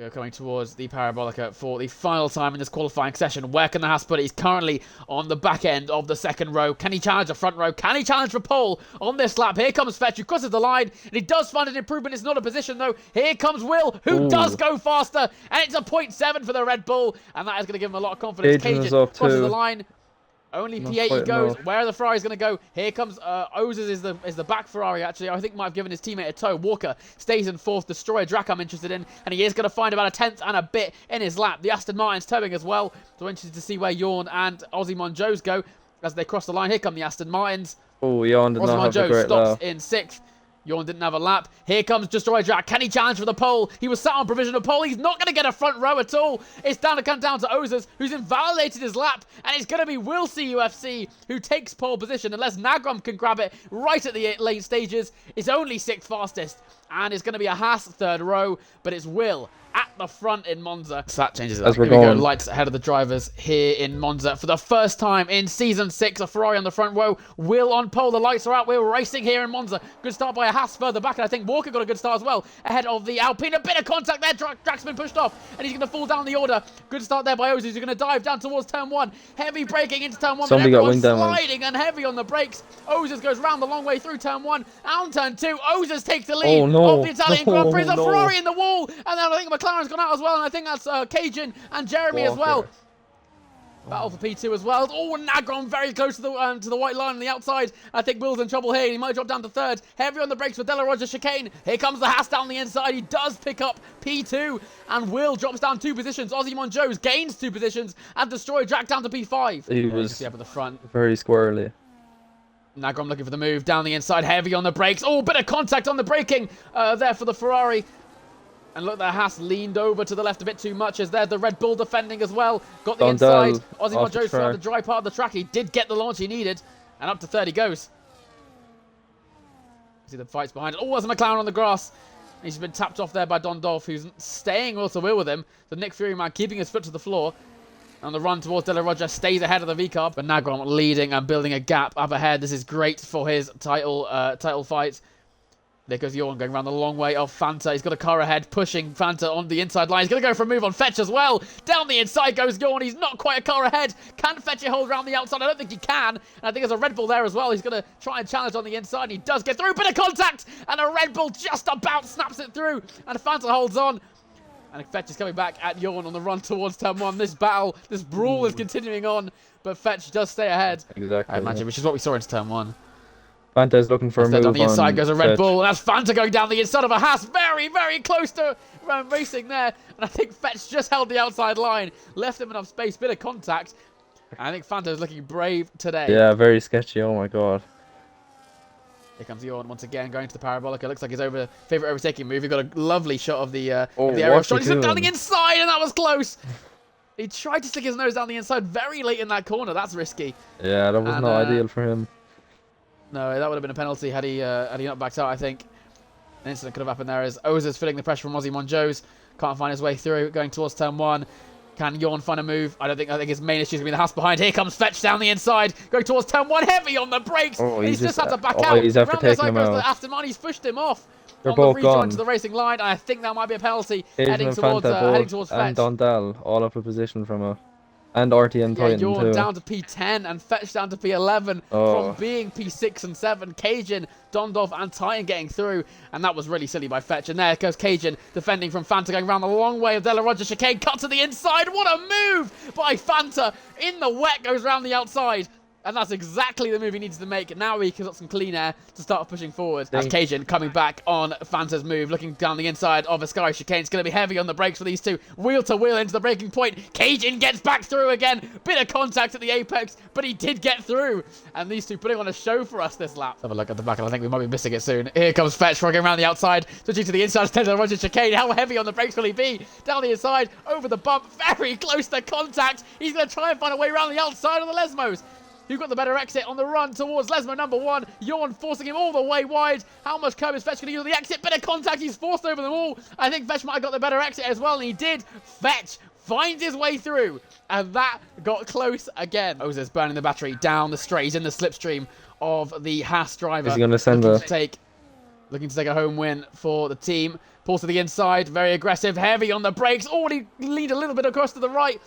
We are coming towards the Parabolica for the final time in this qualifying session. Where can the Haas put it? He's currently on the back end of the second row. Can he challenge the front row? Can he challenge for pole on this lap? Here comes Fetch, who crosses the line, and he does find an improvement. It's not a position, though. Here comes Will, who does go faster, and it's a 0.7 for the Red Bull, and that is going to give him a lot of confidence. Cajun crosses the line. Only P8 goes. Where are the Ferraris going to go? Here comes Ozers is the back Ferrari, actually. I think might have given his teammate a tow. Walker stays in fourth. Destroyer DRAC I'm interested in. And he is going to find about a tenth and a bit in his lap. The Aston Martin's towing as well. So interested to see where YAWN and Ozzy Monjos go as they cross the line. Here come the Aston Martins. Oh, YAWN did not have a great stops lap. in sixth. YAWN didn't have a lap. Here comes Destroyer DRAC. Can he challenge for the pole? He was sat on provisional pole. He's not going to get a front row at all. It's down to come down to Ozers, who's invalidated his lap. And it's going to be Will CUFC who takes pole position. Unless Nagrom can grab it right at the late stages. It's only sixth fastest. And it's going to be a Haas third row. But it's Will at the front in Monza. So that changes it. As we're Here we going. go. Lights ahead of the drivers here in Monza. For the first time in Season 6, a Ferrari on the front row. Will on pole. The lights are out. We're racing here in Monza. Good start by a Haas further back. And I think Walker got a good start as well. Ahead of the Alpine. A bit of contact there. DRAC's been pushed off. And he's going to fall down the order. Good start there by Ozzy. He's going to dive down towards turn 1. Heavy braking into turn 1. Somebody got wing damage. Sliding and heavy on the brakes. Ozers goes round the long way through turn 1. And turn 2. Ozers takes the lead of the Italian Grand Prix. There's a Ferrari in the wall. And then I think McLaren's gone out as well. And I think that's Cajun and Jeremy as well. Battle for P2 as well. Oh, Nagron very close to the white line on the outside. I think Will's in trouble here. He might drop down to third. Heavy on the brakes for Della Roger chicane. Here comes the Haas down the inside. He does pick up P2. And Will drops down 2 positions. Ozzy Monjos gains 2 positions. And Destroyer DRAC down to P5. He was up at the front. Very squirrely. Nagrom looking for the move. Down the inside. Heavy on the brakes. Oh, bit of contact on the braking there for the Ferrari. And look, the Haas leaned over to the left a bit too much as there's the Red Bull defending as well. Got the inside. Ozzy Monjos found the dry part of the track. He did get the launch he needed. And up to third he goes. See the fights behind it. Oh, there's a McLaren on the grass. He's been tapped off there by Don Dolph, who's staying will to will with him. The Nick Fury man keeping his foot to the floor. On the run towards Della Roger, stays ahead of the V-Carb. But Nagrom leading and building a gap up ahead. This is great for his title fight. There goes YAWN going around the long way of Fanta. He's got a car ahead, pushing Fanta on the inside line. He's going to go for a move on Fetch as well. Down the inside goes YAWN. He's not quite a car ahead. Can Fetch it hold around the outside? I don't think he can. And I think there's a Red Bull there as well. He's going to try and challenge on the inside. He does get through. Bit of contact. And a Red Bull just about snaps it through. And Fanta holds on. And Fetch is coming back at YAWN on the run towards turn 1. This battle, this brawl is continuing on. But Fetch does stay ahead. Exactly. I imagine, which is what we saw into turn 1. Fanta's looking for a move down the inside goes a Red Fetch. Bull. And that's Fanta going down the inside of a Haas. Very, very close to racing there. And I think Fetch just held the outside line. Left him enough space. Bit of contact. And I think Fanta's looking brave today. Yeah, very sketchy. Oh my god. Here comes YAWN once again going to the Parabolica. Looks like his favourite overtaking move. He got a lovely shot of the aerial shot. He's down the inside and that was close. He tried to stick his nose down the inside very late in that corner. That's risky. Yeah, that was not ideal for him. No, that would have been a penalty had he not backed out, I think. An incident could have happened there as Ozer's feeling the pressure from Ozzy Monjos. Can't find his way through, going towards turn 1. Can YAWN find a move? I think his main issue is going to be the Haas behind. Here comes Fetch down the inside, going towards turn 1. Heavy on the brakes. Oh, he's just had to back out. He's after taking him out. Aston Martin, he's pushed him off. They're on both the rejoin gone. to the racing line. And I think that might be a penalty Heading towards Fetch. And Dondell all up a position from a... And RT and Titan YAWN too. down to P10 and Fetch down to P11 from being P6 and 7. Cajun, Dondolf and Titan getting through. And that was really silly by Fetch. And there goes Cajun defending from Fanta going around the long way of Della Roger chicane. Cut to the inside. What a move by Fanta. In the wet goes around the outside. And that's exactly the move he needs to make. Now he can got some clean air to start pushing forward. That's Cajun coming back on Fanta's move, looking down the inside of a Sky chicane. It's going to be heavy on the brakes for these two. Wheel to wheel into the braking point. Cajun gets back through again. Bit of contact at the apex, but he did get through. And these two putting on a show for us this lap. Let's have a look at the back, and I think we might be missing it soon. Here comes Fetch going around the outside, switching to the inside instead of Roger chicane. How heavy on the brakes will he be? Down the inside, over the bump, very close to contact. He's going to try and find a way around the outside of the Lesmos. Who got the better exit on the run towards Lesmo number 1. YAWN forcing him all the way wide. How much curb is Fetch going to use on the exit? Bit of contact. He's forced over them all. I think Fetch might have got the better exit as well, and he did. Fetch finds his way through, and that got close again. Ozer's burning the battery down the straight. He's in the slipstream of the Haas driver. Is he going to send a... looking to take a home win for the team. Pulls to the inside, very aggressive, heavy on the brakes. Already leaned a little bit across to the right.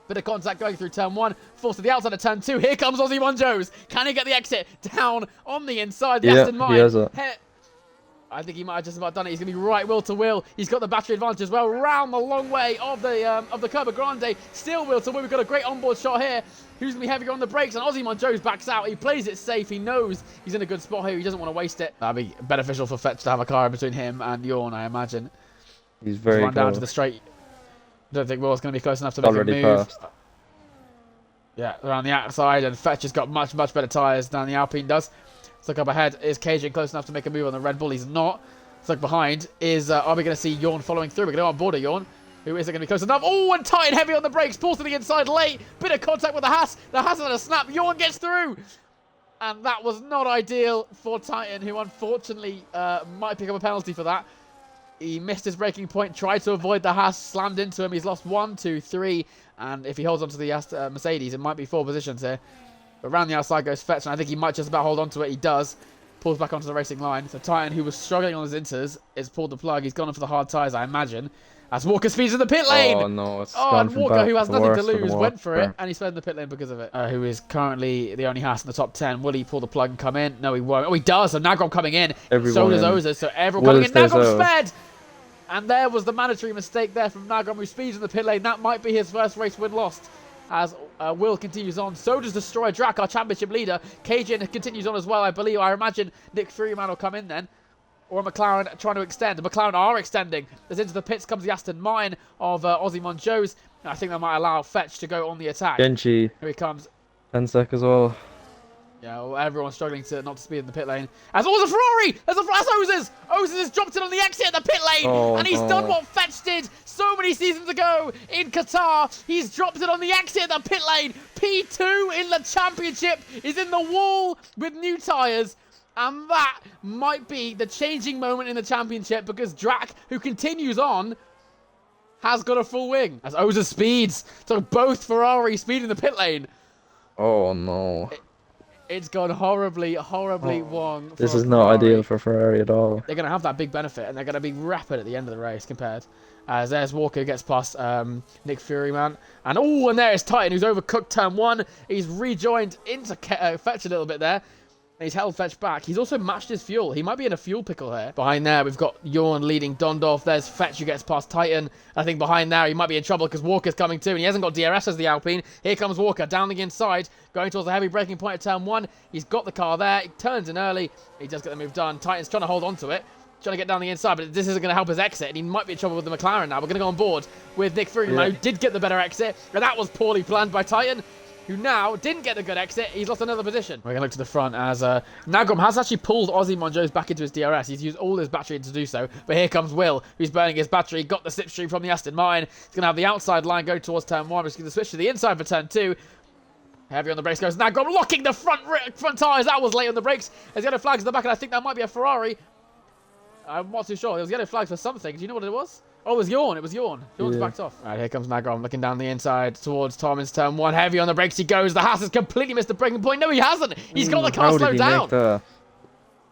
Bit of contact going through turn 1. Forced to the outside of turn 2. Here comes YAWN. Can he get the exit down on the inside? The Aston Martin. He has it. I think he might have just about done it. He's going to be right wheel to wheel. He's got the battery advantage as well. Round the long way of the Curva Grande. Still wheel to wheel. We've got a great onboard shot here. Who's going to be heavier on the brakes? And YAWN backs out. He plays it safe. He knows he's in a good spot here. He doesn't want to waste it. That'd be beneficial for Fetch to have a car in between him and YAWN, I imagine. He's very run down to the straight. Don't think Will's going to be close enough to make a move. Passed. Yeah, around the outside, and Fetch has got much better tyres than the Alpine does. Let's look up ahead. Is Cajun close enough to make a move on the Red Bull? He's not. Let's look behind. Are we going to see YAWN following through? We're going to go on board of YAWN. Who isn't going to be close enough? Oh, and Titan heavy on the brakes. Pulls to the inside late. Bit of contact with the Haas. The Haas had a snap. YAWN gets through. And that was not ideal for Titan, who unfortunately might pick up a penalty for that. He missed his braking point, tried to avoid the Haas, slammed into him. He's lost 1, 2, 3. And if he holds on to the Mercedes, it might be 4 positions here. But around the outside goes Fetch, and I think he might just about hold on to it. He does. Pulls back onto the racing line. So Titan, who was struggling on his inters, has pulled the plug. He's gone for the hard tyres, I imagine. As Walker speeds in the pit lane. Oh, no. It's and Walker, who has nothing to lose, went for it. And he sped in the pit lane because of it. Who is currently the only Haas in the top 10. Will he pull the plug and come in? No, he won't. Oh, he does. So Nagrom coming in. So does Oza. So everyone coming in. Nagrom sped. And there was the mandatory mistake there from Nagrom, who speeds in the pit lane. That might be his first race win lost. As Will continues on. So does Destroyer DRAC, our championship leader. Cajun continues on as well, I believe. I imagine Nick Furyman will come in then. Or McLaren trying to extend. The McLaren are extending. As into the pits comes the Aston Martin of YAWN. I think that might allow Fetch to go on the attack. Genji. Here he comes. 10 sec as well. Yeah, well, everyone's struggling to not to speed in the pit lane. As oh, there's a Ferrari! That's Oz's! Oz's has dropped it on the exit at the pit lane! And he's done what Fetch did so many seasons ago in Qatar. He's dropped it on the exit at the pit lane. P2 in the championship is in the wall with new tyres. And that might be the changing moment in the championship, because DRAC, who continues on, has got a full wing. As Oza speeds. So both Ferrari speed in the pit lane. Oh, no. It's gone horribly wrong. This is not ideal for Ferrari at all. They're going to have that big benefit, and they're going to be rapid at the end of the race compared. As there's Walker, gets past Nick Furyman. And there is Titan, who's overcooked turn 1. He's rejoined into Fetch a little bit there. And he's held Fetch back. He's also matched his fuel. He might be in a fuel pickle here. Behind there, we've got YAWN leading Dondorf. There's Fetch, who gets past Titan. I think behind there, he might be in trouble because Walker's coming too. And he hasn't got DRS as the Alpine. Here comes Walker down the inside, going towards the heavy braking point at turn 1. He's got the car there. He turns in early. He does get the move done. Titan's trying to hold on to it. Trying to get down the inside, but this isn't going to help his exit. And he might be in trouble with the McLaren now. We're going to go on board with Nick Furyman, who did get the better exit. And that was poorly planned by Titan, who now didn't get a good exit. He's lost another position. We're going to look to the front as Nagrom has actually pulled YAWN back into his DRS. He's used all his battery to do so. But here comes Will, who's burning his battery. Got the slipstream from the Aston Martin. He's going to have the outside line go towards turn 1. He's going to switch to the inside for turn 2. Heavy on the brakes goes Nagrom, locking the front tyres. That was late on the brakes. There's yellow flags in the back, and I think that might be a Ferrari. I'm not too sure. There was yellow flags for something. Do you know what it was? Oh, it was YAWN. It was YAWN. YAWN's backed off. All right, here comes Nagrom looking down the inside towards Tomlin's turn 1. Heavy on the brakes he goes. The Haas has completely missed the braking point. No, he hasn't. He's got the car slowed down.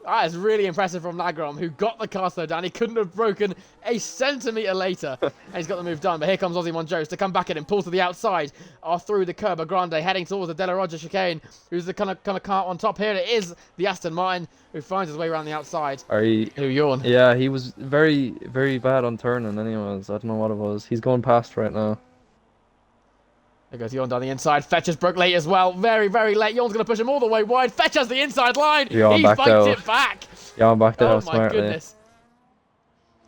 That is really impressive from Nagrom, who got the car slowed down. He couldn't have broken a centimetre later. And he's got the move done. But here comes YAWN to come back at him. Pulls to the outside. Through the Curva Grande, heading towards the De La Roger chicane. Who's the kind of car on top here? It is the Aston Martin, who finds his way around the outside. YAWN. Yeah, he was very, very bad on turning anyways. I don't know what it was. He's going past right now. There goes YAWN down the inside. Fetch has broke late as well. Very, very late. YAWN's going to push him all the way wide. Fetch has the inside line. He fights it back. YAWN backed out smartly. Oh my goodness.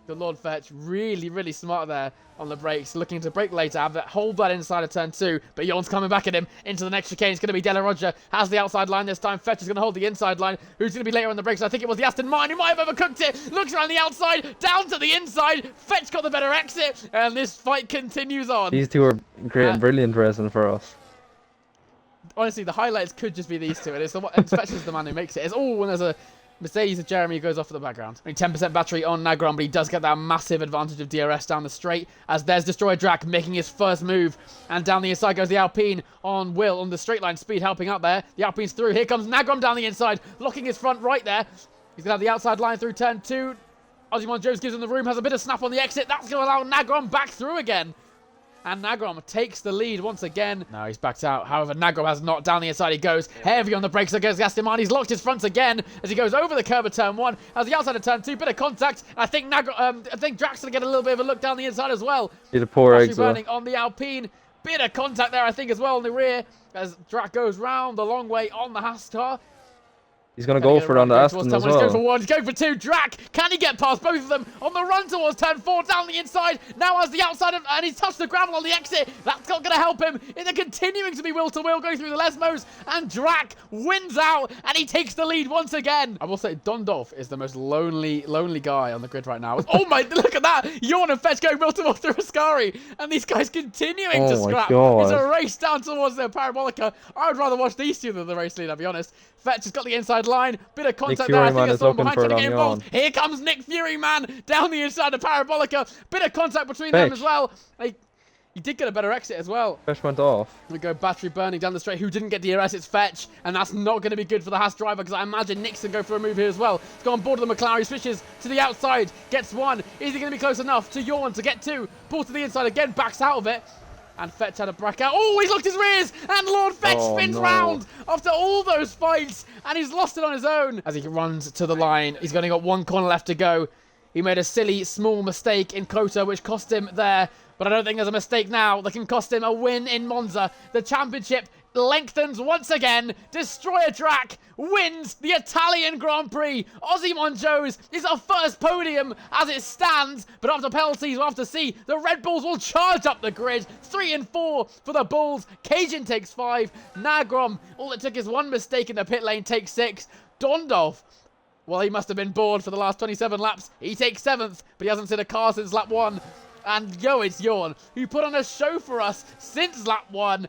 The Lord Fetch really, really smart there on the brakes. Looking to brake later. Hold that inside of turn 2. But YAWN's coming back at him into the next chicane. It's going to be De La Roger. Has the outside line this time. Fetch is going to hold the inside line. Who's going to be later on the brakes? I think it was the Aston Martin who might have overcooked it. Looks around the outside. Down to the inside. Fetch got the better exit. And this fight continues on. These two are great and brilliant racing for us. Honestly, the highlights could just be these two. And Fetch is the man who makes it. It's all when there's a Mercedes and Jeremy goes off in the background. I mean, 10% battery on Nagrom, but he does get that massive advantage of DRS down the straight. As there's Destroyer DRAC making his first move. And down the inside goes the Alpine on Will on the straight line speed, helping out there. The Alpine's through. Here comes Nagrom down the inside, locking his front right there. He's going to have the outside line through turn 2. Ozzy Jones gives him the room, has a bit of snap on the exit. That's going to allow Nagrom back through again. And Nagrom takes the lead once again. Now he's backed out. However, Nagrom has not. Down the inside he goes. Heavy on the brakes against Gastimani. He's locked his fronts again as he goes over the curb of turn 1. Has the outside of turn 2. Bit of contact. I think DRAC's going to get a little bit of a look down the inside as well. Need a poor Actually exit. burning on the Alpine. Bit of contact there, I think, as well in the rear. As DRAC goes round the long way on the Haas car. He's going to go for it on the Aston as He's going for well. 1, he's going for 2. DRAC, can he get past both of them on the run towards turn 4, down the inside? Now has the outside of, and he's touched the gravel on the exit. That's not going to help him. They're continuing to be will-to-will going through the Lesmos, and DRAC wins out, and he takes the lead once again. I will say, Dondolf is the most lonely guy on the grid right now. Oh my, look at that. YAWN and Fetch going will-to-will through Ascari, and these guys continuing to scrap. It's a race down towards the Parabolica. I would rather watch these two than the race lead, I'll be honest. Fetch has got the inside line. Bit of contact there. I think it's someone behind trying to get involved. Here comes Nick Fury, man, down the inside of Parabolica. Bit of contact between them as well. He did get a better exit as well. Fetch went off. We go battery burning down the straight. Who didn't get DRS? It's Fetch. And that's not going to be good for the Haas driver because I imagine Nixon go for a move here as well. He's gone board of the McLaren. He switches to the outside. Gets 1. Is he going to be close enough to YAWN to get 2? Pulls to the inside again. Backs out of it. And Fetch had a brack out. Oh, he's locked his rears! And Lord Fetch spins round after all those fights. And he's lost it on his own. As he runs to the line, he's only got 1 corner left to go. He made a silly, small mistake in Kota, which cost him there. But I don't think there's a mistake now that can cost him a win in Monza. The championship lengthens once again. Destroyer DRAC wins the Italian Grand Prix. Ozzy Monjos is our first podium as it stands, but after penalties we'll have to see. The Red Bulls will charge up the grid. 3 and 4 for the Bulls. Cajun takes 5. Nagrom, all it took is 1 mistake in the pit lane, takes 6. Dondolf, well, he must have been bored for the last 27 laps. He takes 7th, but he hasn't seen a car since lap 1. And it's YAWN, who put on a show for us since lap 1.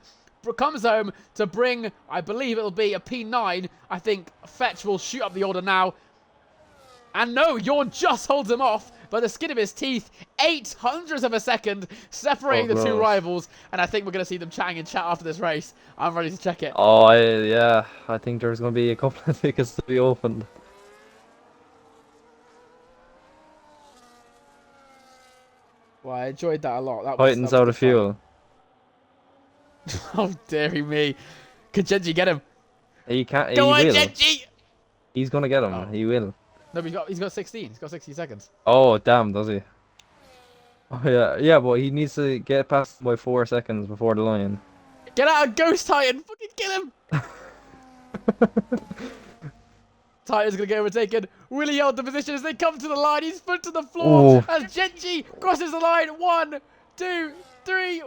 Comes home to bring, I believe it'll be a P9. I think Fetch will shoot up the order now. And no, YAWN just holds him off by the skin of his teeth. 0.08 of a second separating the 2 rivals. And I think we're going to see them chatting in chat after this race. I'm ready to check it. Oh, yeah. I think there's going to be a couple of tickets to be opened. Well, I enjoyed that a lot. Titans out of fuel. Oh, dearie me. Can Genji get him? He can't. Go on, will. Genji! He's going to get him. Oh. He will. No, but he's got 16. He's got 60 seconds. Oh, damn, does he? Oh, yeah. Yeah, but he needs to get past by 4 seconds before the line. Get out of Ghost Titan! Fucking kill him! Titan's going to get overtaken. Willie held the position as they come to the line. He's foot to the floor as Genji crosses the line. 1, 2, 3.